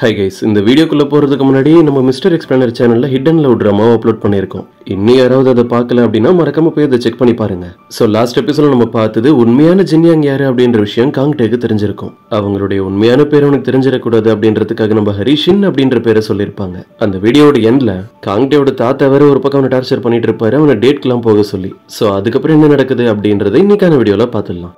Hi guys, இந்த வீடியோக்குள்ள போறதுக்கு முன்னாடி நம்ம மிஸ்டர் எக்ஸ்பிளைனர் சேனல்ல ஹிடன் லவ் டிராமா அப்லோட் பண்ணியிருக்கோம். இன்னும் யாராவது அதை பார்க்கல அப்படின்னா மறக்காம போய் அதை செக் பண்ணி பாருங்க. ஸோ லாஸ்ட் எபிசோட நம்ம பார்த்தது உண்மையான ஜின்யாங் யாரு அப்படின்ற விஷயம் காங்டேக்கு தெரிஞ்சிருக்கும். அவங்களுடைய உண்மையான பேர் அவனுக்கு தெரிஞ்சிடக்கூடாது அப்படின்றதுக்காக நம்ம ஹரிஷின் அப்படின்ற பேரை சொல்லியிருப்பாங்க. அந்த வீடியோட எண்ட்ல காங்டேவோட தாத்தா வேற ஒரு பக்கம் அவனை டார்ச்சர் பண்ணிட்டு இருப்பாரு, அவனை டேட்க்கெல்லாம் போக சொல்லி. ஸோ அதுக்கப்புறம் என்ன நடக்குது அப்படின்றத இன்னைக்கான வீடியோல பார்த்துடலாம்.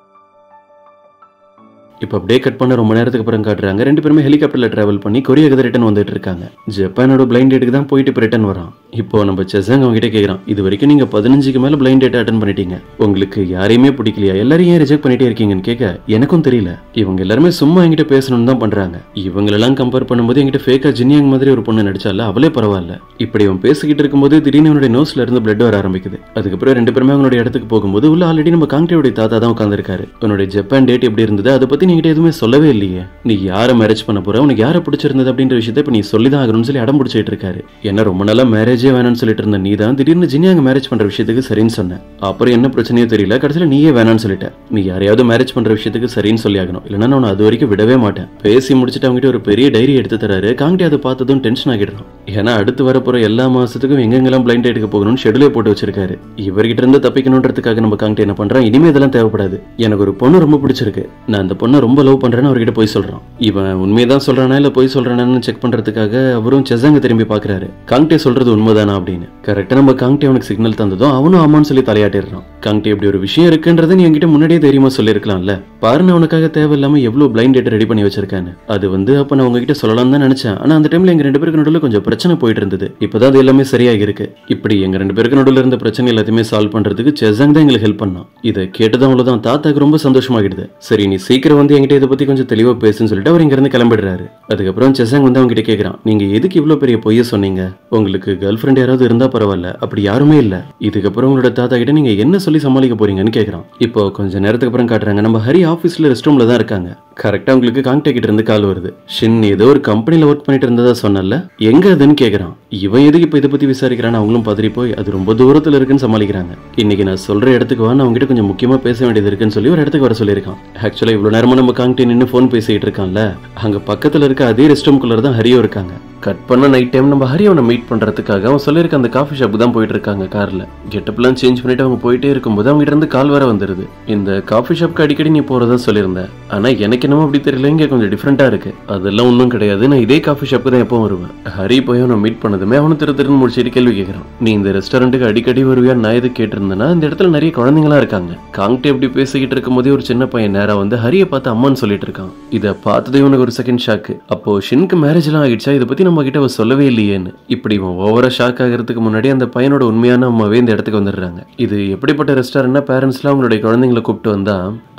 இப்போ அப்படியே கட் பண்ண ரொம்ப நேரத்துக்கு அப்புறம் காட்டுறாங்க. ரெண்டு பேருமே ஹெலிகாப்டர்ல டிராவல் பண்ணி கொரியாக்கு ரிட்டர்ன் வந்துட்டு இருக்காங்க. ஜப்பானோட பிளைண்ட் டேட்டுக்கு தான் போயிட்டு இப்போ ரிட்டர்ன் வரான். இப்போ நம்ம செசாங் அவங்க கிட்ட கேட்கறான், இது வரைக்கும் நீங்க 15க்கு மேல பிளைண்ட் டேட் அட்டன் பண்ணிட்டீங்க, உங்களுக்கு யாரையுமே பிடிக்கலையா, எல்லாரையும் ஏன் ரிஜெக்ட் பண்ணிட்டே இருக்கீங்கன்னு கேட்க எனக்கும் தெரியல. இவங்க எல்லாருமே சும்மா என்கிட்ட பேசணும்னு தான் பண்றாங்க. இவங்களெல்லாம் கம்பேர் பண்ணும்போது என்கிட்ட ஃபேக்கா ஜின்யாங் மாதிரி ஒரு பொண்ணு நடிச்சால அவளே பரவாயில்ல. இப்படி அவன் பேசிக்கிட்டு இருக்கும்போது திடீர்னு அவனுடைய நோஸ்ல இருந்து பிளட் வர ஆரம்பிக்குது. அதுக்கப்புறம் ரெண்டு பேருமே அவனுடைய இடத்துக்கு போகும்போது உள்ள ஆல்ரெடி நம்ம காங்டேவுடைய தாத்தா தான் உட்காந்துருக்காரு. உன்னுடைய ஜப்பான் டேட் எப்படி இருந்தது அதை பத்தி நீங்க எதுவுமே சொல்லவே இல்லையே, நீ யாரை மேரேஜ் பண்ண போற, உனக்கு யாரை பிடிச்சிருந்தது அப்படின்ற விஷயத்தை இப்ப நீ சொல்லிதான் ஆகணும்னு சொல்லி அடம் பிடிச்சிட்டு இருக்காரு. என்ன ரொம்ப நாளா மேரேஜே வேணும்னு சொல்லிட்டு இருந்த நீ தான் திடீர்னு ஜின்யாங் மேரேஜ் பண்ற விஷயத்துக்கு சரின்னு சொன்ன. அப்புறம் என்ன பிரச்சனையோ தெரியல, கடைசியில நீயே வேணான்னு சொல்லிட்ட. நீ யாரையாவது மேரேஜ் பண்ற விஷயத்துக்கு சரின்னு சொல்லி ஆகணும், இல்லைன்னா நான் அது வரைக்கும் விடவே மாட்டேன். பேசி முடிச்சுட்டு அவங்ககிட்ட ஒரு பெரிய டைரி எடுத்து தராரு. காங்டே அதை பார்த்ததும் டென்ஷன் ஆகிடுறான். ஏன்னா அடுத்து வரப்போற எல்லா மாசத்துக்கும் எங்கெங்கெல்லாம் பிளைண்ட் டேட்டுக்கு போகணும்னு ஷெட்யூலே போட்டு வச்சிருக்காரு. இவர்கிட்ட இருந்து தப்பிக்கணும்ன்றதுக்காக நம்ம காங்டே என்ன பண்றான், இனிமே இதெல்லாம் தேவைப்படாது, எனக்கு ஒரு பொண்ணு ரொம்ப பிடிச்சிருக்கு, நான் அந்த பொண்ணை ரொம்ப லவ் பண்றேன்னு அவர்கிட்ட போய் சொல்றான். இவன் உண்மையதான் சொல்றானா இல்ல போய் சொல்றானு செக் பண்றதுக்காக அவரும் செசாங்க திரும்பி பாக்குறாரு. காங்டே சொல்றது உண்மைதானா அப்படின்னு. கரெக்டா நம்ம காங்டே அவனுக்கு சிக்னல் தந்ததும் அவனும் ஆமான்னு சொல்லி தலையாட்டிடுறான். காங்டே இப்படி ஒரு விஷயம் இருக்குன்றதை நீ என்கிட்ட முன்னாடியே தைரியமா சொல்லிருக்கலாம்ல, பாருன்னு அவனுக்காக தேவையில்லாம எவ்வளவு பிளைண்ட் டேட் ரெடி பண்ணி வச்சிருக்கான்னு. அது அப்ப நான் உங்ககிட்ட சொல்லலாம் தான் நினைச்சேன். ஆனா அந்த டைம்ல எங்க ரெண்டு பேருக்கு நடுவில் கொஞ்சம் பிரச்சனை போயிட்டு இருந்தது. இப்பதான் அது எல்லாமே சரியாகி இருக்கு. இப்படி எங்க ரெண்டு பேருக்கு நடுவில் இருந்த பிரச்சனை எல்லாத்தையுமே சால்வ் பண்றதுக்கு செசாங் தான் எங்களுக்கு ஹெல்ப் பண்ணான். இதை கேட்டதான் அவ்வளவுதான் தாத்தாக்கு ரொம்ப சந்தோஷமாகிடுது. சரி நீ சீக்கிரம் வந்து என்கிட்ட இதை பத்தி கொஞ்சம் தெளிவா பேசுன்னு சொல்லிட்டு அவர் இங்க இருந்து கிளம்பிடுறாரு. அதுக்கப்புறம் செசாங் வந்து அவங்க கிட்ட கேட்கறான், நீங்க எதுக்கு இவ்வளவு பெரிய பொய்ய சொன்னீங்க, உங்களுக்கு கேர்ள் ஃப்ரெண்ட் யாராவது இருந்தா பரவாயில்ல, அப்படி யாருமே இல்ல, இதுக்கப்புறம் உங்களோட தாத்தா கிட்ட நீங்க என்ன சொல்லி சமாளிக்க போறீங்கன்னு கேட்கறான். இப்போ கொஞ்ச நேரத்துக்கு அப்புறம் காட்டுறாங்க, நம்ம ஹரி ஆபீஸ்ல ரெஸ்ட் ரூம்ல தான் இருக்காங்க. கரெக்டா உங்களுக்கு காங்டே கிட்ட இருந்து கால் வருது. ஷின் ஏதோ ஒரு கம்பெனில ஒர்க் பண்ணிட்டு இருந்ததா சொன்னல, எங்க அதுன்னு கேட்கறான். இவன் எதுக்கு இப்ப இதை பத்தி விசாரிக்கிறான், அவங்களும் பதறி போய் அது ரொம்ப தூரத்துல இருக்குன்னு சமாளிக்கிறாங்க. இன்னைக்கு நான் சொல்ற இடத்துக்கு வா, நான் உங்ககிட்ட கொஞ்சம் முக்கியமா பேச வேண்டியது இருக்குன்னு சொல்லி ஒரு இடத்துக்கு வர சொல்லியிருக்கான். ஆக்சுவலா இவ்வளவு நேரமா நம்ம காங்டே நின்று போன் பேசிட்டு இருக்கான்ல, அங்க பக்கத்துல இருக்க அதே ரெஸ்ட் ரூம்குள்ள தான் ஹரியோ இருக்காங்க. கட் பண்ண நைட் டைம் நம்ம ஹரி அவனை மீட் பண்றதுக்காக அவன் சொல்லியிருக்க அந்த காஃபி ஷாப் தான் போயிட்டு இருக்காங்க. கார்ல கெட்டப்லாம் சேஞ்ச் பண்ணிட்டு அவங்க போயிட்டே இருக்கும்போது அவங்க கிட்ட இருந்து கால் வர வந்துருது. இந்த காஃபி ஷாப்க்கு அடிக்கடி நீ போறதா சொல்லியிருந்தேன், ஆனா எனக்கு என்னமோ அப்படி தெரியல, இங்க கொஞ்சம் டிஃப்ரெண்டா இருக்கு. அதெல்லாம் ஒன்றும் கிடையாது, நான் இதே காஃபி ஷாப்க்கு தான் எப்போ வருவேன். ஹரி போய் அவனை மீட் பண்ணதுமே அவனு திருன்னு முடிச்சிட்டு கேள்வி கேட்கறான், நீ இந்த ரெஸ்டாரண்ட்டுக்கு அடிக்கடி வருவியா, நான் எது கேட்டிருந்தேன்னா இந்த இடத்துல நிறைய குழந்தைங்களா இருக்காங்க. காங்டே எப்படி பேசிக்கிட்டு இருக்கும் போதே ஒரு சின்ன பையன் நேரா வந்து ஹரியை பார்த்து அம்மான்னு சொல்லிட்டு இருக்கான். இதை பார்த்ததே உனக்கு ஒரு செகண்ட் ஷாக்கு. அப்போ ஷின்க்கு மேரேஜ் எல்லாம் ஆகிடுச்சா, இதை பத்தி நம்ம கிட்ட சொல்லவே இல்லையேன்னு. இப்படி ஓவரா ஷாக் ஆகிறதுக்கு முன்னாடி அந்த பையனோட உண்மையான அம்மாவே இந்த இடத்துக்கு வந்துடுறாங்க. இது எப்படிப்பட்ட ரெஸ்டாரண்ட்னா பேரண்ட்ஸ்லாம் அவங்களுடைய குழந்தைங்களை கூப்பிட்டு வந்தா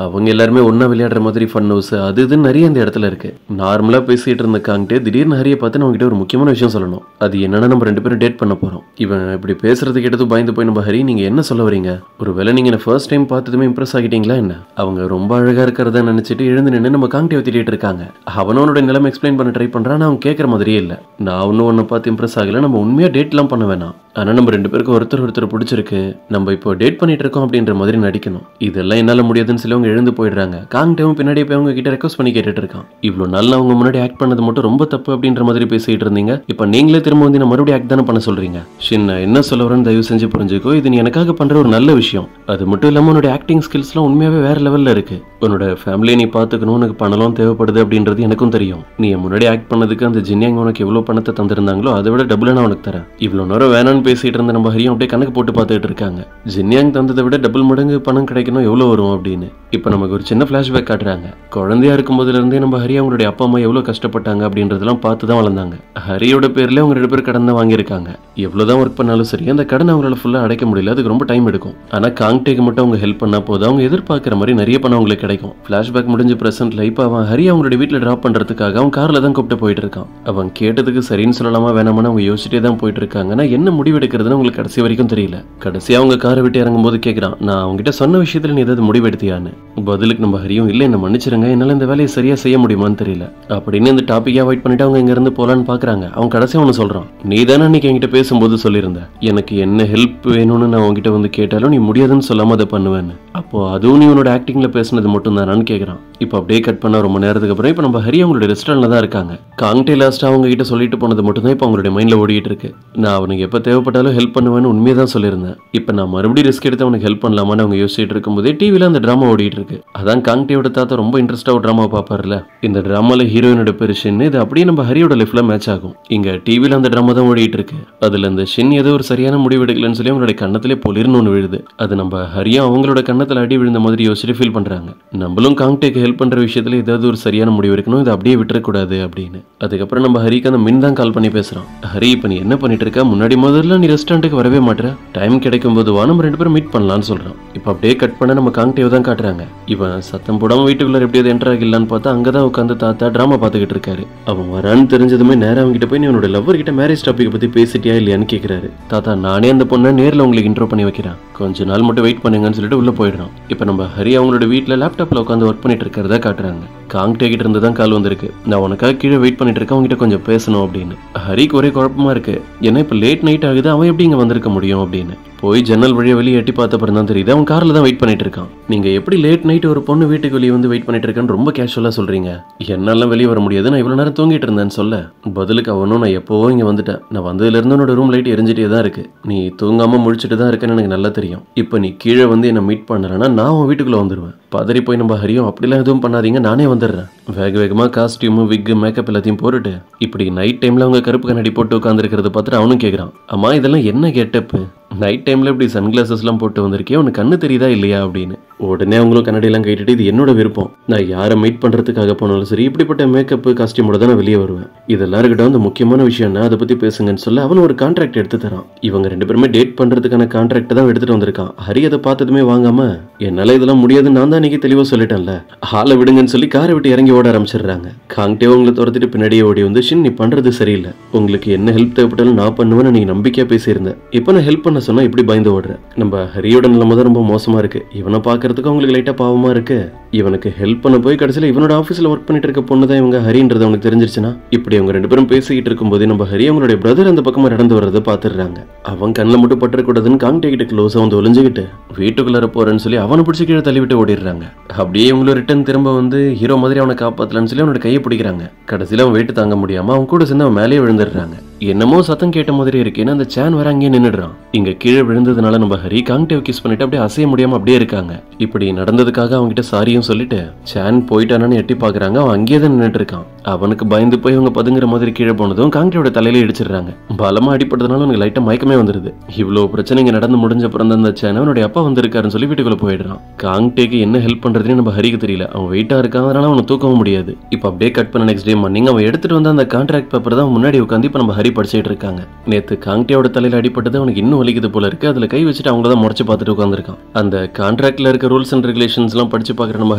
அவங்க எல்லாருமே ஒன்னா விளையாடுற மாதிரி ஃபன் ஹவுஸ் அது இது நிறைய இந்த இடத்துல இருக்கு. நார்மலா பேசிட்டு இருந்த காங்டே திடீர்னு ஹரியை பார்த்து நம்ம கிட்ட ஒரு முக்கியமான விஷயம் சொல்லணும். அது என்னன்னா நம்ம ரெண்டு பேரும் டேட் பண்ண போறோம். இவன் இப்படி பேசுறது கேட்டது பயந்து போய் நம்ம ஹரி, நீங்க என்ன சொல்ல வரீங்க, ஒருவேளை நீங்க ஃபர்ஸ்ட் டைம் பார்த்ததுமே இம்ப்ரெஸ் ஆகிட்டீங்களா என்ன? அவங்க ரொம்ப அழகா இருக்கிறத நினைச்சிட்டு எழுந்து நின்று நம்ம காங்டேவை திட்டிட்டு இருக்காங்க. அவனோட நிலைமை எக்ஸ்பிளைன் பண்ண ட்ரை பண்றான், அவன் கேட்கற மாதிரியே இல்ல. நான் ஒன்னும் ஒன்ன பார்த்து இம்ப்ரெஸ் ஆகல, நம்ம உண்மையா டேட் எல்லாம் பண்ண வேணாம், ஆனா நம்ம ரெண்டு பேருக்கு ஒருத்தர் பிடிச்சிருக்கு, நம்ம இப்போ டேட் பண்ணிட்டு இருக்கோம் அப்படின்ற மாதிரி நடிக்கணும். இதெல்லாம் என்னால முடியாதுன்னு சொல்லி அவங்க எழுந்து போயிடுறாங்க. காங்டேவும் பின்னாடி போய் அவங்க கிட்ட ரெக்வஸ்ட் பண்ணி கேட்டுட்டு இருக்கான், இவ்வளவு நாள் அவங்க முன்னாடி ஆக்ட் பண்ணது மட்டும் ரொம்ப தப்பு அப்படின்ற மாதிரி பேசிட்டு இருந்தீங்க, இப்ப நீங்களே திரும்ப வந்து மறுபடியும் ஆக்ட் தானே பண்ண சொல்றீங்க. ஷின் என்ன சொல்ல வரேன்னு தயவு செஞ்சு புரிஞ்சுக்கோ, இது நீ எனக்காக பண்ற ஒரு நல்ல விஷயம். அது மட்டும் இல்லாம உன்னோட ஆக்டிங் ஸ்கில்ஸ் எல்லாம் உண்மையாவே வேற லெவல்ல இருக்கு. உன்னோட ஃபேமிலியை நீ பாத்துக்கணும், உனக்கு பணம் தேவைப்படுது அப்படின்றது எனக்கும் தெரியும். நீ முன்னாடி ஆக்ட் பண்ணதுக்கு அந்த ஜின்யாங் உனக்கு எவ்வளவு பணத்தை தந்திருந்தாங்களோ அதை விட டபுள் நான் உனக்கு தரேன். இவ்வளவு நேரம் வேணான்னு பேசிட்டு இருந்த நம்ம ஹரியும் அப்படியே கணக்கு போட்டு பார்த்துட்டு இருக்காங்க. ஜின்யாங் தந்ததை விட டபுள் மடங்கு பணம் கிடைக்கணும், எவ்வளவு வரும் அப்படின்னு. இப்ப நமக்கு ஒரு சின்ன பிளாஷ்பேக் காட்டுறாங்க. குழந்தையா இருக்கும் போதுல இருந்தே நம்ம ஹரி அவங்களுடைய அப்பா அம்மா எவ்வளவு கஷ்டப்பட்டாங்க அப்படின்றதெல்லாம் பார்த்துதான் வளர்ந்தாங்க. ஹரியோட பேர்ல அவங்க ரெண்டு பேர் கடன் தான் வாங்கியிருக்காங்க. எவ்வளவுதான் ஒர்க் பண்ணாலும் சரி அந்த கடன் அவங்களால ஃபுல்லா அடைக்க முடியல, அதுக்கு ரொம்ப டைம் எடுக்கும். ஆனா காங்டேக்கு மட்டும் அவங்க ஹெல்ப் பண்ணா போதும், அவங்க எதிர்பார்க்கிற மாதிரி நிறைய பணம் அவங்களுக்கு கிடைக்கும். பிளாஷ்பேக் முடிஞ்சு பிரசன்ட்ல இப்ப அவன் ஹரி அவங்களுடைய வீட்டுல டிராப் பண்றதுக்காக அவன் கார்ல தான் கூப்பிட்டு போயிட்டு இருக்கான். அவன் கேட்டதுக்கு சரின்னு சொல்லலாமா வேணாமனு அவங்க யோசிச்சுட்டே தான் போயிட்டு இருக்காங்க. ஆனா என்ன முடிவு எடுக்கிறதுன்னு உங்களுக்கு கடைசி வரைக்கும் தெரியல. கடைசியா அவங்க காரை விட்டு இறங்கும் போது கேட்கிறான், நான் அவங்ககிட்ட சொன்ன விஷயத்துல நீ ஏதாவது முடிவெடுத்தியான்னு. பதிலுக்கு நம்ம ஹரியும் இல்ல என்ன மன்னிச்சிருங்க, என்னால இந்த வேலையை சரியா செய்ய முடியுமான்னு தெரியல அப்படின்னு இந்த டாபிக்கை அவாய்ட் பண்ணிட்டு அவங்க இங்க இருந்து போலான்னு பாக்குறாங்க. அவன் கடைசியா ஒன்னு சொல்றான், நீ தானே அன்னைக்கு என்கிட்ட பேசும்போது சொல்லியிருந்த எனக்கு என்ன ஹெல்ப் வேணும்னு நான் உங்ககிட்ட வந்து கேட்டாலும் நீ முடியாதுன்னு சொல்லாம அதை பண்ணுவேன்னு. அப்போ அதுவும் நீ உன்னோட ஆக்டிங்ல பேசுனது மட்டும் தானான்னு கேட்குறான். இப்போ அப்படியே கட் பண்ண ரொம்ப நேரத்துக்கு அப்புறம் இப்போ நம்ம ஹரி அவங்களுடைய ரெஸ்டாரண்ட்ல தான் இருக்காங்க. காங்டே லாஸ்ட்டாக அவங்க கிட்ட சொல்லிட்டு போனது மட்டும் தான் இப்போ அவங்களுடைய மைண்டில் ஓடிட்டு இருக்கு. நான் அவனுக்கு எப்போ தேவைப்பட்டாலும் ஹெல்ப் பண்ணுவேன்னு உண்மையை தான் சொல்லியிருந்தேன். இப்போ நான் மறுபடியும் ரிஸ்க் எடுத்து அவனுக்கு ஹெல்ப் பண்ணலாமான்னு அவங்க யோசிச்சுட்டு இருக்கும்போதே டிவியில் அந்த ட்ராமா ஓடிட்டு இருக்கு. அதான் காங்டேயோட தாத்தா ரொம்ப இன்ட்ரெஸ்டாக ஒரு ட்ராமா பார்ப்பார்ல. இந்த ட்ராமாவில் ஹீரோயினோட பேர் ஷின். இது அப்படியே நம்ம ஹரியோட லைஃப்ல மேட்ச் ஆகும். இங்க டிவியில் அந்த ட்ராமா தான் ஓடிட்டு இருக்கு. அதுல அந்த ஷின் ஏதோ ஒரு சரியான முடிவு எடுக்கலன்னு சொல்லி அவங்களுடைய கண்ணத்திலே பொலிர்னு ஒன்று விழுது. அது நம்ம ஹரியா அவங்களோட கண்ணத்தில் அடி விழுந்த மாதிரி யோசிச்சுட்டு ஃபீல் பண்றாங்க. நம்மளும் காங்டேக்கு ஹெல்ப் பண்ற விஷயத்துல ஏதாவது ஒரு சரியான முடிவு எடுக்கணும், இதை அப்படியே விட்டுறக்கூடாது அப்படின்னு. அதுக்கப்புறம் நம்ம ஹரிக்கு அந்த மின் தான் கால் பண்ணி பேசுறான். ஹரி, இப்போ நீ என்ன பண்ணிட்டு இருக்க? முன்னாடி முதல்ல நீ ரெஸ்டாரண்ட்டுக்கு வரவே மாட்டேற. டைம் கிடைக்கும் போது வா, நம்ம 2 பேரும் மீட் பண்ணலாம்னு சொல்றான். இப்போ அப்படியே கட் பண்ண நம்ம காங்டேவை தான் காட்டுறாங்க. இவன் சத்தம் போடாம வீட்டுக்குள்ள எப்படியாவது என்டர் ஆகிடலான்னு பார்த்தா அங்கதான் உட்காந்து தாத்தா டிராமா பார்த்துக்கிட்டு இருக்காரு. அவன் வரான்னு தெரிஞ்சதுமே நேரம் அவங்க கிட்ட போய் நீ உன்னோட லவ்வர் கிட்ட மேரேஜ் டாபிக் பத்தி பேசிட்டியா இல்லையான்னு கேட்கிறாரு. தாத்தா, நானே அந்த பொண்ணை நேரில் உங்களுக்கு இன்ட்ரோ பண்ணி வைக்கிறேன், கொஞ்ச நாள் மட்டும் வெயிட் பண்ணுங்கன்னு சொல்லிட்டு உள்ள போயிடுறான். இப்போ நம்ம ஹரி அவங்களோட வீட்டில் லேப்டாப்ல உட்காந்து ஒர்க் பண்ணிட்டு இருக்கிறதா காட்டுறாங்க. காங்டே கிட்ட இருந்து தான் கால் வந்திருக்கு. நான் உனக்காக கீழே வெயிட் பண்ணிட்டு இருக்கேன், அவங்ககிட்ட கொஞ்சம் பேசணும் அப்படின்னு. ஹரிக்கு ஒரே குழப்பமா இருக்கு. ஏன்னா இப்போ லேட் நைட் ஆகுது, அவன் எப்படி இங்க வந்திருக்க முடியும் அப்படின்னு. போய் ஜன்னல் வழியா வெளியே எட்டி பார்த்தப்பறம் தான் தெரியுது அவன் கார்ல தான் வெயிட் பண்ணிட்டு இருக்கான். நீங்க எப்படி லேட் நைட் ஒரு பொண்ணு வீட்டுக்கு வெளியே வந்து வெயிட் பண்ணிட்டு இருக்கான்னு ரொம்ப கேஷுவலா சொல்றீங்க. என்னாலாம் வெளியே வர முடியாது, நான் இவ்வளவு நேரம் தூங்கிட்டு இருந்தேன்னு சொல்ல பதிலுக்கு அவனும் நான் எப்போவோ இங்க வந்துட்டேன், நான் வந்ததுல இருந்து உன்னோட ரூம் லைட் எரிஞ்சிட்டே தான் இருக்கு, நீ தூங்காம முழிச்சிட்டு தான் இருக்கேன்னு எனக்கு நல்லா தெரியும். இப்போ நீ கீழே வந்து என்ன மீட் பண்ணலன்னா நான் உன் வீட்டுக்குள்ள வந்துருவேன். பதறி போய் நம்ம ஹரியும் அப்படிலாம் எதுவும் பண்ணாதீங்க, நானே வந்துடுறேன். வேக வேகமா காஸ்டியூமு விக்கு மேக்கப் எல்லாத்தையும் போட்டுட்டு இப்படி நைட் டைம்ல அவங்க கருப்பு கண்ணாடி போட்டு உட்காந்துருக்கிறத பார்த்துட்டு அவனும் கேட்குறான். அம்மா, இதெல்லாம் என்ன கெட்டப்பு? நைட் டைம்ல இப்படி சன்கிளாசஸ்லாம் போட்டு வந்திருக்கே, உனக்கு கண்ணு தெரியுதா இல்லையா அப்படின்னு. உடனே அவங்களும் கண்ணாடியெல்லாம் கேட்டுட்டு இது என்னோட விருப்பம், நான் யாரை மீட் பண்றதுக்காக போனாலும் சரி இப்படிப்பட்ட மேக்கப் காஸ்டியூமோட தான் நான் வெளியே வருவேன். இதெல்லாம் இருக்கட்டும், அந்த முக்கியமான விஷயம் என்ன, அதை பத்தி பேசுங்கன்னு சொல்ல அவன் ஒரு கான்ட்ராக்ட் எடுத்து தரான். இவங்க 2 பேருமே டேட் பண்றதுக்கான கான்ட்ராக்ட் தான் எடுத்துட்டு வந்திருக்கான். ஹரி அதை பார்த்ததுமே வாங்காம, என்னால இதெல்லாம் முடியாதுன்னு நான் தான் அன்னைக்கு தெளிவா சொல்லிட்டேன்ல, ஹாலை விடுங்கன்னு சொல்லி காரை விட்டு இறங்கி ஓட ஆரம்பிச்சிடுறாங்க. காங்டே உங்களை துரத்திட்டு பின்னாடியே ஓடி வந்து, ஷின் நீ பண்றது சரியில்லை, உங்களுக்கு என்ன ஹெல்ப் தேவைப்பட்டாலும் நான் பண்ணுவேன்னு நீங்க நம்பிக்கையா பேசியிருந்தேன், இப்போ நான் ஹெல்ப் பண்ண சொன்னா இப்படி பயந்து ஓடுற. நம்ம ஹரியோட நிலைமை தான் ரொம்ப மோசமா இருக்கு. இவனை பாக்குறதுக்கு அவங்களுக்கு லைட்டா பாவமா இருக்கு. இவனுக்கு ஹெல்ப் பண்ண போய் கடைசியில இவனோட ஆபீஸ்ல ஒர்க் பண்ணிட்டு இருக்க பொண்ணு தான் இவங்க ஹரின்றது அவனுக்கு தெரிஞ்சிருச்சுன்னா, இப்படி அவங்க 2 பேரும் பேசிக்கிட்டு இருக்கும்போது நம்ம ஹரி அவங்களுடைய பிரதர் அந்த பக்கமா நடந்து வர்றதை பாத்துடுறாங்க. அவன் கண்ணில் மட்டும் பற்றக்கூடாதுன்னு காங்டே கிட்ட க்ளோஸா வந்து ஒளிஞ்சுக்கிட்டு வீட்டுக்குள்ளார போறேன்னு சொல்லி அவனை பிடிச்சி கீழே தள்ளி விட்டு ஓடிடுறாங்க. அப்படியே இவங்களும் ரிட்டர்ன் திரும்ப வந்து ஹீரோ மாதிரி அவனை காப்பாத்தலான்னு சொல்லி அவனோட கையை பிடிக்கிறாங்க. கடைசியில அவன் வெயிட் தாங்க முடியாம அவன் கூட சேர்ந்து அவன் மேலேயே விழுந்துடுறாங்க. என்னமோ சத்தம் கேட்ட மாதிரி இருக்கேன்னு அந்த சேன் வர அங்கேயே நின்னுடுறான். இங்க கீழே விழுந்ததுனால நம்ம ஹரி காங்டேவை கிஸ் பண்ணிட்டு அப்படியே அசைய முடியாம அப்படியே இருக்காங்க. இப்படி நடந்ததுக்காக அவங்க கிட்ட சாரியும் சொல்லிட்டு சேன் போயிட்டானு எட்டி பாக்குறாங்க. அவன் அங்கேயே தான் நின்னுட்டு இருக்கான். அவனுக்கு பயந்து போய் அவங்க பதுங்குற மாதிரி கீழே போனதும் காங்டேவோட தலையில இடிச்சிடுறாங்க. பலமா அடிப்பட்டதுனால அவனுக்கு லைட்டா மயக்கமே வந்துருது. இவ்வளவு பிரச்சனைங்க நடந்து முடிஞ்ச அப்புறம் அந்த சேன் அவனுடைய அப்பா வந்திருக்காருன்னு சொல்லி வீட்டுக்குள்ள போயிடுறான். காங்டேக்கு என்ன ஹெல்ப் பண்றதுன்னு நம்ம ஹரிக்கு தெரியல. அவன் வெயிட்டா இருக்கான், அதனால அவனை தூக்கவும் முடியாது. இப்ப அப்படியே கட் பண்ண நெக்ஸ்ட் டே மார்னிங் அவன் எடுத்துட்டு வந்த அந்த கான்ட்ராக்ட் பேப்பர் தான் முன்னாடி உட்காந்து இப்ப நம்ம ஹரி படிச்சுட்டு இருக்காங்க. நேத்து காங்டேவோட தலையில அடிப்பட்டது அவனுக்கு இன்னும் வலிக்குது போல இருக்கு. அதுல கை வச்சுட்டு அவங்க தான் முறைச்சு பார்த்துட்டு உட்காந்துருக்கான். அந்த கான்ட்ராக்ட்ல இருக்க ரூல்ஸ் அண்ட் ரெகுலேஷன்ஸ் எல்லாம் படிச்சு பாக்குற நம்ம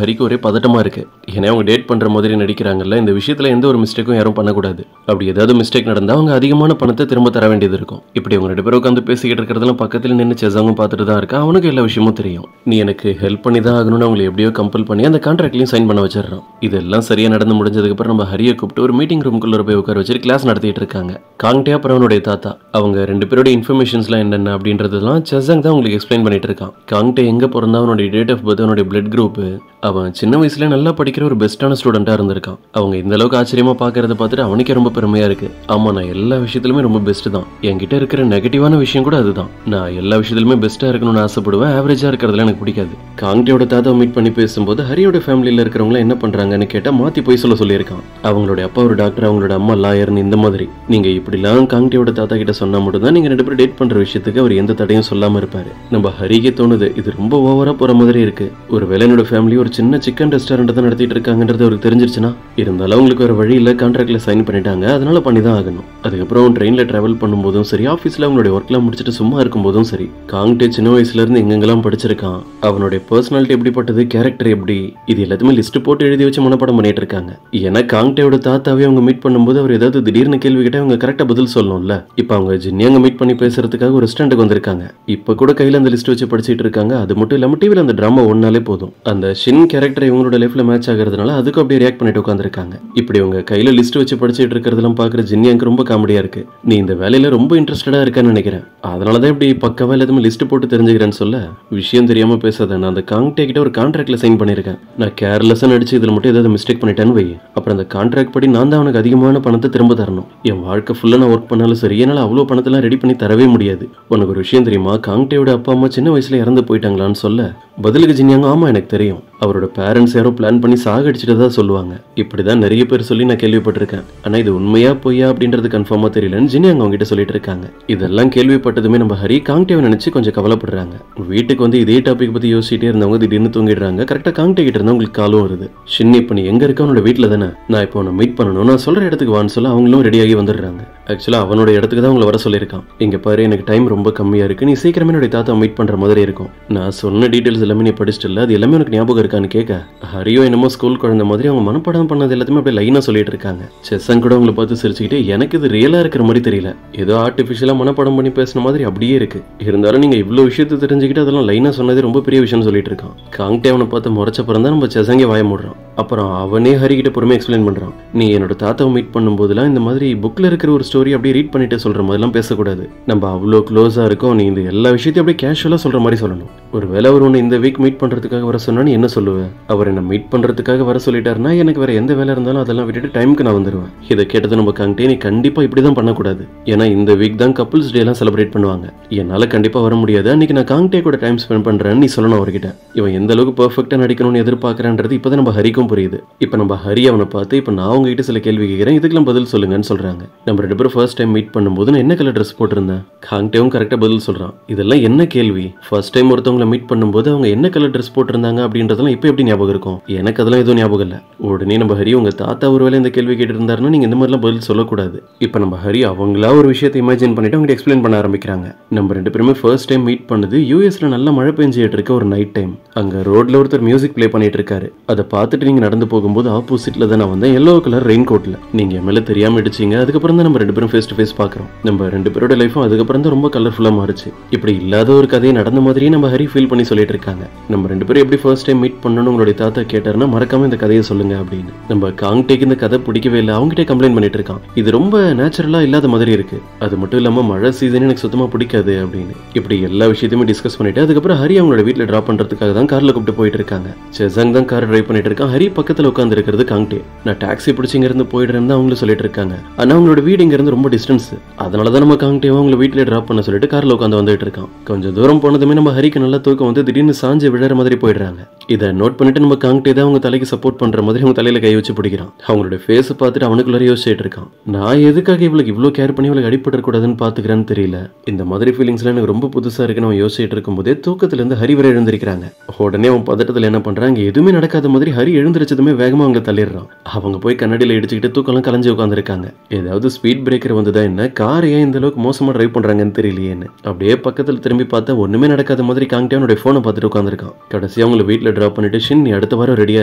ஹரிக்கு ஒரே பதட்டமா இருக்கு. ஏன்னா அவங்க டேட் பண்ற மாதிரி நடிக்கிறாங்கல்ல, இந்த விஷயத்துல எந்த ஒரு மிஸ்டேக்கும் யாரும் பண்ணக்கூடாது. அப்படி ஏதாவது மிஸ்டேக் நடந்தா அவங்க அதிகமான பணத்தை திரும்ப தர வேண்டியது இருக்கும். இப்படி அவங்க 2 பேரும் உட்காந்து பேசிக்கிட்டு இருக்கிறதெல்லாம் பக்கத்துல நின்று செசவங்க பார்த்துட்டு தான் இருக்கா. அவனுக்கு எல்லா விஷயமும் தெரியும். நீ எனக்கு ஹெல்ப் பண்ணி தான் ஆகணும்னு அவங்களை எப்படியோ கம்பல் பண்ணி அந்த கான்ட்ராக்ட்லயும் சைன் பண்ண வச்சிடறான். இதெல்லாம் சரியா நடந்து முடிஞ்சதுக்கு அப்புறம் நம்ம ஹரியை கூப்பிட்டு ஒரு மீட்டிங் ரூம்குள்ள போய் உட்கார வச்சு கிளாஸ் நடத்திட்டு இருக்காங்க. காங்டே அப்புறம் அவனுடைய தாத்தா அவங்க 2 பேரோட இன்ஃபர்மேஷன்ஸ்லாம் என்னென்ன அப்படின்றதெல்லாம் செசங் தான் உங்களுக்கு எக்ஸ்பிளைன் பண்ணிட்டு இருக்கான். காங்டே எங்க பிறந்தா, அவனுடைய டேட் ஆஃப் பர்த், அவனுடைய பிளட் குரூப், அவன் சின்ன வயசுல நல்லா படிக்கிற ஒரு பெஸ்டான ஸ்டூடெண்டா இருந்திருக்கான். அவங்க இந்த அளவுக்கு ஆச்சரியமா பாக்குறத பார்த்துட்டு அவனுக்கே ரொம்ப பெருமையா இருக்கு. ஆமா, நான் எல்லா விஷயத்திலுமே ரொம்ப பெஸ்ட் தான். என்கிட்ட இருக்கிற நெகட்டிவான விஷயம் கூட அதுதான். நான் எல்லா விஷயத்திலுமே பெஸ்டா இருக்கணும்னு ஆசைப்படுவேன், ஆவரேஜா இருக்கிறதுல எனக்கு பிடிக்காது. காங்டேயோட தாத்தா மீட் பண்ணி பேசும்போது ஹரியோட ஃபேமிலியில இருக்கிறவங்க என்ன பண்றாங்கன்னு கேட்டா மாத்தி போய் சொல்லியிருக்கான். அவங்களுடைய அப்பா ஒரு டாக்டர், அவங்களோட அம்மா லாயர்னு இந்த மாதிரி. நீங்க இப்படிலாம் காங்டேயோட தாத்தா கிட்ட சொன்னா மட்டும் தான் நீங்க 2 பேரும் டேட் பண்ற விஷயத்துக்கு அவர் எந்த தடையும் சொல்லாம இருப்பாரு. நம்ம ஹரிக்கே தோணுது இது ரொம்ப ஓவரா போற மாதிரி இருக்கு. ஒரு வேலை என்னோட ஃபேமிலி ஒரு சின்ன சிக்கன் ரெஸ்டாரண்ட் தான் நடத்திட்டு இருக்காங்கன்றது அவருக்கு தெரிஞ்சிருச்சுன்னா, இருந்தாலும் அவங்களுக்கு ஒரு வழி இல்ல, கான்ட்ராக்ட்ல சைன் பண்ணிட்டாங்க, அதனால பண்ணி தான் ஆகணும். அதுக்கப்புறம் ட்ரெயின்ல டிராவல் பண்ணும்போதும் சரி, ஆஃபீஸ்ல அவங்களுடைய ஒர்க்லாம் முடிச்சுட்டு சும்மா இருக்கும்போதும் சரி, காங்டே சின்ன வயசுல இருந்து எங்கெங்கெல்லாம் படிச்சிருக்கான், அவனுடைய பர்சனாலிட்டி எப்படிப்பட்டது, கேரக்டர் எப்படி, இது எல்லாத்தையுமே லிஸ்ட் போட்டு எழுதி வச்சு மனப்பாடம் பண்ணிட்டு இருக்காங்க. ஏன்னா காங்டேயோட தாத்தாவே அவங்க மீட் பண்ணும்போது அவர் ஏதாவது திடீர்னு கேள்வி கேட்டா அவங்க கரெக்டா பதில் சொல்லணும்ல. இப்ப அவங்க ஜின்னியாங்க மீட் பண்ணி பேசுறதுக்காக ஒரு ரெஸ்டாரண்ட்டுக்கு வந்திருக்காங்க. இப்ப கூட கையில அந்த லிஸ்ட் வச்சு படிச்சிட்டு இருக்காங்க. அது மட்டும் இல்லாம டிவில அந்த டிராமா ஒன்னாலே போதும். அந்த ஷின் கேரக்டர் இவங்களோட லைஃப்ல மேட்ச் ஆகிறதுனால அதுக்கு அப்படியே ரியாக்ட் பண்ணிட்டு உட்காந்துருக்காங்க. இப்படி உங்க கையில லிஸ்ட் வச்சு படிச்சுட்டு இருக்கிறதெல்லாம் பாக்குற ஜின்யாங்க்கு ரொம்ப காமெடியா இருக்கு. நீ இந்த வேலையில ரொம்ப இன்ட்ரெஸ்டடா இருக்கன்னு நினைக்கிறேன். அதனாலதான் இப்படி பக்கவா எல்லாத்தையுமே லிஸ்ட் போட்டு தெரிஞ்சுக்கிறேன்னு சொல்ல, விஷயம் தெரியாம பேசாத, நான் அந்த காங்டே கிட்ட ஒரு கான்ட்ராக்ட்ல சைன் பண்ணிருக்கேன். நான் கேர்லெஸ்ஸா நடிச்சு இதுல மட்டும் ஏதாவது மிஸ்டேக் பண்ணிட்டேன்னு வை, அப்புறம் அந்த கான்ட்ராக்ட் படி நான் தான் அவனுக்கு அதிகமான பணத்தை திரும்ப தரணும். என் வாழ்க்கை ஃபுல்லா நான் ஒர்க் பண்ணாலும் சரி, என்னால அவ்வளவு பணத்தெல்லாம் ரெடி பண்ணி தரவே முடியாது. உனக்கு ஒரு விஷயம் தெரியுமா, காங்டேயோட அப்பா அம்மா சின்ன வயசுல இறந்து போயிட்டாங்களான்னு சொல்ல, பதிலுக்கு ஜின்யாங்க ஆமா எனக்கு தெரியும், அவரோட பேரண்ட்ஸ் யாரோ பிளான் பண்ணி சாகடிச்சுட்டு தான் சொல்லுவாங்க. இப்படிதான் நிறைய பேர் சொல்லி நான் கேள்விப்பட்டிருக்கேன். ஆனா இது உண்மையா பொய்யா அப்படின்றது கன்ஃபார்மா தெரியலன்னு ஜின்யாங்க அவங்க கிட்ட சொல்லிட்டு இருக்காங்க. இதெல்லாம் கேள்விப்பட்டதுமே நம்ம ஹரி காங்டேவை நினைச்சு கொஞ்சம் கவலைப்படுறாங்க. வீட்டுக்கு வந்து இதே டாபிக் பத்தி யோசிச்சுட்டே இருந்தவங்க திடீர்னு தூங்கிடுறாங்க. கரெக்டா காங்டே கிட்ட இருந்தா உங்களுக்கு காலும் வருது. ஷின் இப்ப நீ எங்க இருக்க, அவனோட வீட்டுல தானே, நான் இப்போ உன்னை மீட் பண்ணணும், நான் சொல்ற இடத்துக்கு வான்னு சொல்ல அவங்களும் ரெடியாகி வந்துடுறாங்க. ஆக்சுவலா அவனோட இடத்துக்கு தான் உங்களை வர சொல்லியிருக்கான். இங்க பாரு, எனக்கு டைம் ரொம்ப கம்மியா இருக்கு, நீ சீக்கிரமே என்னோட தாத்தா மீட் பண்ற மாதிரி இருக்கும். நான் சொன்ன டீடைல்ஸ் எல்லாமே நீ படிச்சுட்டு அது எல்லாமே உனக்கு ஞாபகம் இருக்கான்னு கேட்க, ஹரியோ என்னமோ ஸ்கூல் குழந்தை மாதிரி அவங்க மனப்பாடம் பண்ணது எல்லாத்தையுமே அப்படியே லைனா சொல்லிட்டு இருக்காங்க. செஸ்ஸன் கூட உங்களை பார்த்து சிரிச்சுக்கிட்டு, எனக்கு இது ரியலா இருக்கிற மாதிரி தெரியல, ஏதோ ஆர்டிபிஷியலா மனப்பாடம் பண்ணி பேசின மாதிரி அப்படியே இருக்கு, இருந்தாலும் நீங்க இவ்வளவு விஷயத்தை தெரிஞ்சுக்கிட்டு அதெல்லாம் லைனா சொன்னது ரொம்ப பெரிய விஷயம் சொல்லிட்டு இருக்கான். காங்டே அவனை பார்த்து முறைச்சப்புறம் தான் நம்ம செசங்கே வாய மூடுறான். அப்புறம் அவனே ஹரி கிட்ட பொறுமையா எக்ஸ்பிளைன் பண்றான். நீ என்னோட தாத்தாவை மீட் பண்ணும் போதெல்லாம் இந்த மாதிரி புக்ல இருக்கிற ஒரு ஸ்டோரி அப்படியே ரீட் பண்ணிட்டு சொல்ற மாதிரிலாம் பேசக்கூடாது, நம்ம அவ்வளோ க்ளோஸா இருக்கோம், நீ இந்த எல்லா விஷயத்தையும் அப்படியே கேஷுவலா சொல்ற மாதிரி சொல்லணும். ஒருவேளை அவர் உன்னை இந்த வீக் மீட் பண்றதுக்காக வர சொன்னா நீ என்ன சொல்லுவேன்? அவர் என்ன மீட் பண்றதுக்காக வர சொல்லிட்டாருன்னா எனக்கு வேற எந்த வேலை இருந்தாலும் அதெல்லாம் விட்டுட்டு டைமுக்கு நான் வந்துருவேன். இதை கேட்டது நம்ம காங்டே, நீ கண்டிப்பா இப்படிதான் பண்ணக்கூடாது, ஏன்னா இந்த வீக் தான் கப்புள்ஸ் டே எல்லாம் செலிப்ரேட் பண்ணுவாங்க, என்னால கண்டிப்பா வர முடியாது, அன்னைக்கு நான் காங்டே கூட டைம் ஸ்பெண்ட் பண்றேன்னு நீ சொல்லணும் அவர்கிட்ட. இவன் எந்த அளவுக்கு பெர்ஃபெக்ட்டா நடிக்கணும்னு எதிர்பார்க்கறான்றது இப்பதான் நம்ம ஹரிக்கும் புரியுது. இப்ப நம்ம ஹரி அவனை பார்த்து, இப்ப நான் உங்ககிட்ட சில கேள்வி கேட்கிறேன், இதுக்கெல்லாம் பதில் சொல்லுங்கன்னு சொல்றாங்க. நம்ம ரெண்டு பேரும் ஃபர்ஸ்ட் டைம் மீட் பண்ணும்போது நான் என்ன கலர் ட்ரெஸ் போட்டிருந்தேன்? காங்டேவும் கரெக்டா பதில் சொல்றான். இதெல்லாம் என்ன கேள்வி? ஃபர்ஸ்ட் டைம் ஒருத்தவங்களை மீட் பண்ணும்போது அவங்க என்ன கலர் ட்ரெஸ் போட்டிருந்தாங்க அப்படின்றதெல்லாம் இப்ப எப்படி ஞாபகம் இருக்கும்? எனக்கு அதெல்லாம் எதுவும் ஞாபகம் இல்ல. உடனே நம்ம ஹரி, உங்க தாத்தா ஒருவேளை இந்த கேள்வி கேட்டு இருந்தாருன்னா நீங்க இந்த மாதிரிலாம் பதில் சொல்லக்கூடாது. இப்ப நம்ம ஹரி அவங்களா ஒரு விஷயத்தை இமேஜின் பண்ணிட்டு அவங்க எக்ஸ்பிளைன் பண்ண ஆரம்பிக்கிறாங்க. நம்ம ரெண்டு பேருமே ஃபர்ஸ்ட் டைம் மீட் பண்ணது யூஎஸ்ல நல்ல மழை பெஞ்சிட்டு இருக்க ஒரு நைட் டைம். அங்க ரோட்ல ஒருத்தர் மியூசிக் பிளே பண்ணிட்டு இருக்காரு. அதை பார்த்துட்டு நீங்க நடந்து போகும்போது ஆப்போசிட்ல தான் நான் வந்தேன், எல்லோ கலர் ரெயின் கோட்ல. நீங்க என் மேல தெரியாம இடிச்சீங்க. அதுக்கப்புறம் தான் நம்ம ரெண்டு பேரும் ஃபேஸ் டு ஃபேஸ் பாக்குறோம். நம்ம ரெண்டு பேரோட லைஃபும் அதுக்கப்புறம் தான் ரொம்ப கலர்ஃபுல்லா மாறுச்சு. இப்படி இல்லாத ஒரு கதையை நடந்த மாதிரியே நம்ம ஹரி ஃபீல் பண்ணி சொல்லிட்டு இருக்காங்க. நம்ம ரெண்டு பேரும் எப்படி ஃபர்ஸ்ட் டைம் மீட் பண்ணணும் உங்களுடைய தாத்தா கேட்டாருன்னா மறக்காம இந்த கதையை சொல்லுங்க அப்படின்னு. நம்ம காங்டேக்கு இந்த கதை பிடிக்கவே இல்லை, அவங்ககிட்ட கம்ப்ளைண்ட் பண்ணிட்டு இருக்கான். இது ரொம்ப நேச்சுரலா இல்லாத மாதிரி இருக்கு, அது மட்டும் இல்லாம மழை சீசன் எனக்கு சுத்தமா பிடிக்காது அப்படின்னு. இப்படி எல்லா விஷயத்தையுமே டிஸ்கஸ் பண்ணிட்டு அதுக்கப்புறம் ஹரி அவங்களோட வீட்டுல டிராப் பண்றதுக்காக தான் கார்ல கூப்பிட்டு போயிட்டு இருக்காங்க. செசாங் தான் கார் டிரைவ் பண்ணிட்டு இருக்கான். ஹரி பக்கத்துல உட்கார்ந்து இருக்கிறது காங்டே. நான் டாக்ஸி பிடிச்சி இங்க இருந்து போயிடுறேன்னு அவங்களும் சொல்லிட்டு இருக்காங்க. ஆனா அவங்களோட வீடு இங்க இருந்து ரொம்ப டிஸ்டன்ஸ், அதனாலதான் நம்ம காங்டேவை அவங்கள வீட்டுல டிராப் பண்ண சொல்லிட்டு கார்ல உட்காந்து வந்துட்டு இருக்கான். கொஞ்சம் தூரம் போனதுமே நம்ம ஹரிக்கு நல்லா தூக்கம் வந்து திடீர்னு சாஞ்சு விழற மாதிரி போயிடுறாங்க. இதை நோட் பண்ணிட்டு நம்ம காங்டே தான் அவங்க தலைக்கு சப்போர்ட் பண்ற மாதிரி அவங்க தலையில கை வச்சு பிடிக்கிறான். அவங்களோட ஃபேஸ் பார்த்துட்டு அவனுக்குள்ள யோசிச்சுட்டு இருக்கான். நான் எதுக்காக இவளுக்கு இவ்வளவு கேர் பண்ணி இவளுக்கு அடிபடக்கூடாதுன்னு பாத்துக்கிறேன்னு தெரியல. இந்த மாதிரி ஃபீலிங்ஸ்லாம் எனக்கு ரொம்ப புதுசா இருக்குன்னு அவன் யோசிச்சுட்டு இருக்கும் போதே தூக்கத்துல இருந்து ஹரி வரை எழுந்திருக்கிறாங்க. உடனே அவன் பதட்டத்துல என்ன பண்றாங்க, எதுவுமே நடக்காத மாதிரி ஹரி எழுந்திருச்சதுமே வேகமா அவங்க தள்ளிடுறான். அவங்க போய் கண்ணாடியில இடிச்சுக்கிட்டு தூக்கம்லாம் கலைஞ்சு உட்காந்துருக்காங்க. ஏதாவது ஸ்பீட் பிரேக்கர் வந்துதான் என்ன, கார் ஏன் இந்த அளவுக்கு மோசமா டிரைவ் பண்றாங்கன்னு தெரியலையேன்னு. அப்படியே பக்கத்துல திரும்பி பார்த்தா ஒண்ணுமே நடக்காத மாதிரி காங்டே அவனுடைய போனை பார்த்துட்டு உட்காந்துருக்கான். கடைசி அவங்களை வீட்டுல டிராப் பண்ணிட்டு, ஷின் நீ அடுத்த வாரம் ரெடியா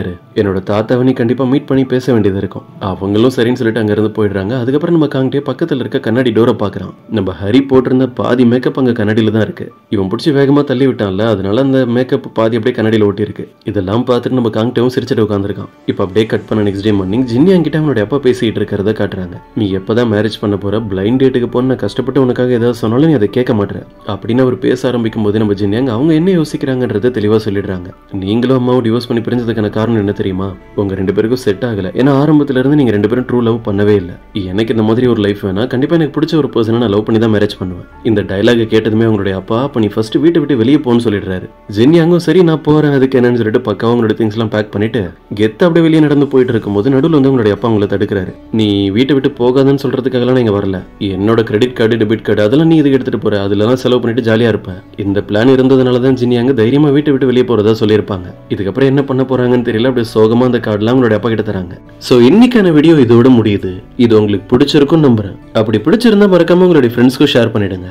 இரு, என்னோட தாத்தாவை நீ கண்டிப்பா மீட் பண்ணி பேச வேண்டியது இருக்கும். அவங்களும் சரின்னு சொல்லிட்டு அங்க இருந்து போயிடுறாங்க. அதுக்கப்புறம் நம்ம காங்டே பக்கத்துல இருக்க கண்ணாடி டோரை பாக்குறான். நம்ம ஹரி போட்டிருந்த பாதி மேக்கப் அங்க கண்ணாடியில தான் இருக்கு. இவன் பிடிச்சி வேகமா தள்ளி விட்டான்ல, அதனால அந்த மேக்கப் பாதி அப்படியே கண்ணாடியில ஓட்டி இருக்கு. இதெல்லாம் பார்த்துட்டு நம்ம காங்டேவும் சிரிச்சுட்டு உட்காந்துருக்கான். இப்ப அப்படியே கட் பண்ண நெக்ஸ்ட் டே மார்னிங் ஜின்னி என்கிட்ட அவனோட அப்பா பேசிட்டு இருக்கிறத காட்டுறாங்க. நீ எப்பதான் மேரேஜ் பண்ண போற, பிளைண்ட் டேட்டுக்கு போன கஷ்டப்பட்டு உனக்காக ஏதாவது சொன்னாலும் நீ அதை கேட்க மாட்டேற அப்படின்னு அவர் பேச ஆரம்பிக்கும் போது நம்ம ஜின்னியாங்க அவங்க என்ன யோசிக்கிறாங்கன்றத தெளிவா சொல்லிடுறாங்க. நீங்களும் அம்மாவும் டிவோர்ஸ் பண்ணி பிரிஞ்சதுக்கான காரணம் என்ன தெரியுமா? உங்க ரெண்டு பேருக்கும் செட் ஆகல. ஏன்னா ஆரம்பத்துல இருந்து நீங்க ரெண்டு பேரும் ட்ரூ லவ் பண்ணவே இல்லை. எனக்கு இந்த மாதிரி ஒரு லைஃப் வேணா, கண்டிப்பா எனக்கு பிடிச்ச ஒரு பர்சனை நான் லவ் பண்ணி தான் மேரேஜ் பண்ணுவேன். இந்த டயலாக் கேட்டதுமே அவங்களுடைய அப்பா, அப்ப நீ ஃபர்ஸ்ட் வீட்டை விட்டு வெளியே போன்னு சொல்லிடுறாரு. ஜின்னியாங்கும் சரி நான் போறேன் அதுக்கு என்னன்னு சொல்லிட்டு பக்கம் அவங்களோட திங்ஸ் எல்லாம் பேக் பண்ணிட்டு கெத்த அப்படியே வெளியே நடந்து போயிட்டு இருக்கும் போது நடுவில் வந்து உங்களுடைய அப்பா உங்களை தடுக்கிறாரு. நீ வீட்டை விட்டு போகாதுன்னு சொல்றதுக்காகலாம் நீங்க வரல, என்னோட கிரெடிட் கார்டு டெபிட் கார்டு அதெல்லாம் நீ இதுக்கு எடுத்துட்டு போற, அதுலலாம் செலவு பண்ணிட்டு ஜாலியா இருப்பேன். இந்த பிளான் இருந்ததுனாலதான் ஜின்னியாங்க தைரியமா வீட்டை விட்டு வெளியே போறதா சொல்லியிருப்பாங்க. இதுக்கப்புறம் என்ன பண்ண போறாங்கன்னு தெரியல. அப்படியே சோகமா அந்த கார்டுலாம் உங்களுடைய அப்பா கிட்ட தராங்க. சோ இன்னைக்கான வீடியோ இதோட முடியுது. இது உங்களுக்கு பிடிச்சிருக்கும் நம்புறேன். அப்படி பிடிச்சிருந்தா மறக்காம உங்களுடைய ஃப்ரெண்ட்ஸ்க்கும் ஷேர் பண்ணிடுங்க.